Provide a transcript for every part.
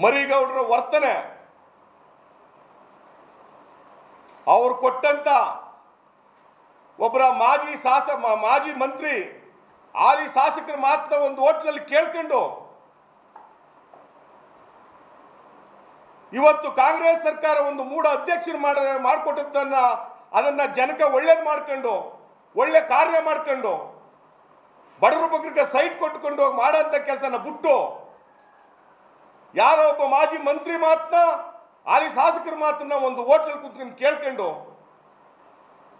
ಮರಿಗೌಡರ ವರ್ತನೆ, ಅವರು ಕೊಟ್ಟಂತ ಒಬ್ಬರ ಮಾಜಿ ಮಂತ್ರಿ ಹಾಲಿ ಶಾಸಕರ ಮಾತನ್ನ ಒಂದು ಹೋಟ್ಲಲ್ಲಿ ಕೇಳ್ಕೊಂಡು ಇವತ್ತು ಕಾಂಗ್ರೆಸ್ ಸರ್ಕಾರ ಒಂದು ಮೂಢ ಅಧ್ಯಕ್ಷರು ಮಾಡಿಕೊಟ್ಟದ್ದನ್ನ ಅದನ್ನ ಜನಕ್ಕೆ ಒಳ್ಳೇದು ಮಾಡ್ಕೊಂಡು ಒಳ್ಳೆ ಕಾರ್ಯ ಮಾಡ್ಕೊಂಡು ಬಡವರ ಬಗ್ಗರಿಗೆ ಸೈಟ್ ಕೊಟ್ಟುಕೊಂಡು ಮಾಡೋಂಥ ಕೆಲಸನ ಬಿಟ್ಟು ಯಾರೋ ಒಬ್ಬ ಮಾಜಿ ಮಂತ್ರಿ ಮಾತನ್ನ ಹಾಲಿ ಶಾಸಕರ ಮಾತನ್ನ ಒಂದು ಹೋಟ್ಲಲ್ಲಿ ಕೂತ್ಕೊಂಡು ಕೇಳ್ಕೊಂಡು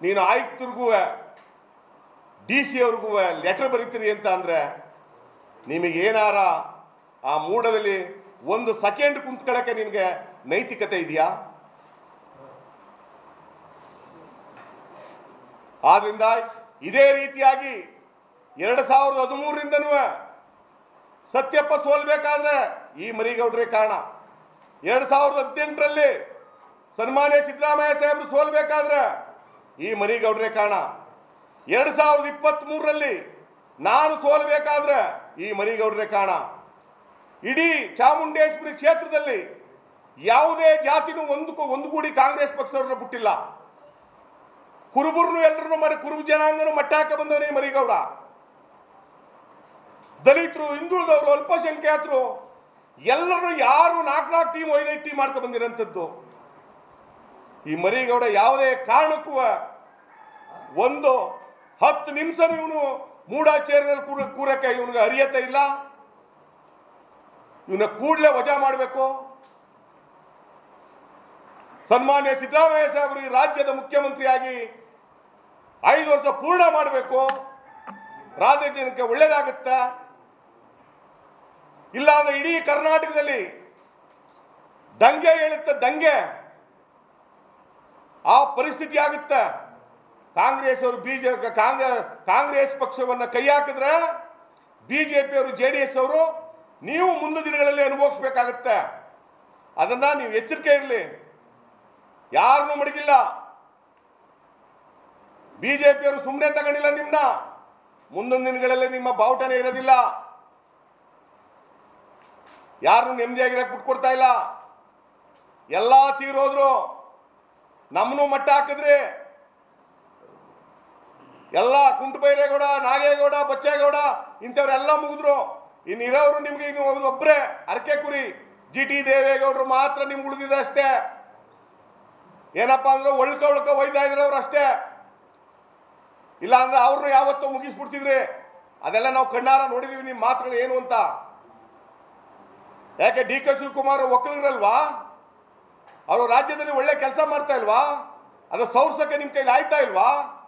ನೀನು ಆಯುಕ್ತರಿಗೂ DC ಅವ್ರಿಗೂ ಲೆಟರ್ ಬರೀತೀರಿ ಅಂತ ಅಂದ್ರೆ ನಿಮಗೇನಾರ ಆ ಮೂಡದಲ್ಲಿ ಒಂದು ಸೆಕೆಂಡ್ ಕುಂತ್ಕೊಳ್ಳೋಕೆ ನಿನಗೆ ನೈತಿಕತೆ ಇದೆಯಾ? ಆದ್ರಿಂದ ಇದೇ ರೀತಿಯಾಗಿ 2013ರಿಂದನೂ ಸತ್ಯಪ್ಪ ಸೋಲ್ಬೇಕಾದ್ರೆ ಈ ಮರಿಗೌಡ್ರೆ ಕಾರಣ. 2018ರಲ್ಲಿ ಸನ್ಮಾನ್ಯ ಸಿದ್ದರಾಮಯ್ಯ ಸಾಹೇಬರು ಸೋಲ್ಬೇಕಾದ್ರೆ ಈ ಮರಿಗೌಡ್ರೆ ಕಾರಣ. 2023ರಲ್ಲಿ ನಾನು ಸೋಲ್ಬೇಕಾದ್ರೆ ಈ ಮರಿಗೌಡ್ರೆ ಕಾರಣ. ಇಡೀ ಚಾಮುಂಡೇಶ್ವರಿ ಕ್ಷೇತ್ರದಲ್ಲಿ ಯಾವುದೇ ಜಾತಿನೂ ಒಂದುಗೂಡಿ ಕಾಂಗ್ರೆಸ್ ಪಕ್ಷದವ್ರನ್ನ ಬಿಟ್ಟಿಲ್ಲ. ಕುರುಬರನ್ನು ಎಲ್ಲರನ್ನು ಮಾಡಿ ಕುರುಬ ಜನಾಂಗನು ಮಟ್ಟ ಹಾಕ ಬಂದವನೇ ಮರಿಗೌಡ. ದಲಿತರು, ಹಿಂದುಳಿದವರು, ಅಲ್ಪಸಂಖ್ಯಾತರು ಎಲ್ಲರನ್ನು ಯಾರು 4 ಟೀಮ್ 5 ಟೀಮ್ ಮಾಡ್ಕೊಂಡು ಬಂದಿರೋಂಥದ್ದು. ಈ ಮರಿಗೌಡ ಯಾವುದೇ ಕಾರಣಕ್ಕೂ ಒಂದು 10 ನಿಮಿಷನೂ ಇವನು ಮೂಢಾಚರಣೆಯಲ್ಲಿ ಕೂರಕ್ಕೆ ಇವನಿಗೆ ಅರಿಯತೆ ಇಲ್ಲ. ಇವನ್ನ ಕೂಡಲೇ ವಜಾ ಮಾಡಬೇಕು. ಸನ್ಮಾನ್ಯ ಸಿದ್ದರಾಮಯ್ಯ ಸಾಹೇಬರು ಈ ರಾಜ್ಯದ ಮುಖ್ಯಮಂತ್ರಿಯಾಗಿ 5 ವರ್ಷ ಪೂರ್ಣ ಮಾಡಬೇಕು. ರಾಜ್ಯ ಜನಕ್ಕೆ ಒಳ್ಳೇದಾಗುತ್ತೆ. ಇಲ್ಲ ಅಂದ್ರೆ ಇಡೀ ಕರ್ನಾಟಕದಲ್ಲಿ ದಂಗೆ ಹೇಳುತ್ತೆ, ದಂಗೆ ಆ ಪರಿಸ್ಥಿತಿ ಆಗುತ್ತೆ. ಕಾಂಗ್ರೆಸ್ ಅವರು ಕಾಂಗ್ರೆಸ್ ಪಕ್ಷವನ್ನು ಕೈ ಹಾಕಿದ್ರೆ ಬಿಜೆಪಿ ಅವರು JDS ಅವರು ನೀವು ಮುಂದಿನ ದಿನಗಳಲ್ಲಿ ಅನುಭವಿಸಬೇಕಾಗುತ್ತೆ. ಅದನ್ನ ನೀವು ಎಚ್ಚರಿಕೆ ಇರಲಿ. ಯಾರನ್ನೂ ಮಡಗಿಲ್ಲ. ಬಿಜೆಪಿ ಅವರು ಸುಮ್ಮನೆ ತಗೊಂಡಿಲ್ಲ ನಿಮ್ಮನ್ನ. ಮುಂದಿನ ದಿನಗಳಲ್ಲಿ ನಿಮ್ಮ ಬಾವುಟನೇ ಇರೋದಿಲ್ಲ. ಯಾರನ್ನು ನೆಮ್ಮದಿಯಾಗಿರಕ್ಕೆ ಬಿಟ್ಕೊಡ್ತಾ ಇಲ್ಲ. ಎಲ್ಲ ತೀರೋದ್ರು. ನಮ್ಮನ್ನು ಮಟ್ಟ ಹಾಕಿದ್ರಿ. ಎಲ್ಲ ಕುಂಟಬೈರೇಗೌಡ, ನಾಗೇಗೌಡ, ಬಚ್ಚೇಗೌಡ ಇಂಥವ್ರೆಲ್ಲ ಮುಗಿದ್ರು. ಇನ್ನಿರೋರು ನಿಮ್ಗೆ ಇನ್ನು ಒಬ್ಬರೇ ಅರಕೆ ಕುರಿ GT ದೇವೇಗೌಡರು ಮಾತ್ರ ನಿಮ್ಗೆ ಉಳಿದಿದೆ ಅಷ್ಟೇ. ಏನಪ್ಪಾ ಅಂದ್ರೆ ಒಳ್ಕ ಒಯ್ತಾ ಇದ್ರೆ ಅವ್ರು ಅಷ್ಟೇ. ಇಲ್ಲ ಅಂದ್ರೆ ಅವ್ರನ್ನ ಯಾವತ್ತೂ ಮುಗಿಸ್ಬಿಡ್ತಿದ್ರಿ. ಅದೆಲ್ಲ ನಾವು ಕಣ್ಣಾರ ನೋಡಿದೀವಿ ನಿಮ್ಮ ಮಾತುಗಳು ಏನು ಅಂತ. ಯಾಕೆ DK ಶಿವಕುಮಾರ್ ಒಕ್ಕಲಿಗರಲ್ವಾ? ಅವರು ರಾಜ್ಯದಲ್ಲಿ ಒಳ್ಳೆ ಕೆಲಸ ಮಾಡ್ತಾ ಇಲ್ವಾ? ಅದು ಸೌರ್ಸಕ್ಕೆ ನಿಮ್ಮ ಕೈಲಿ ಆಯ್ತಾ ಇಲ್ವಾ?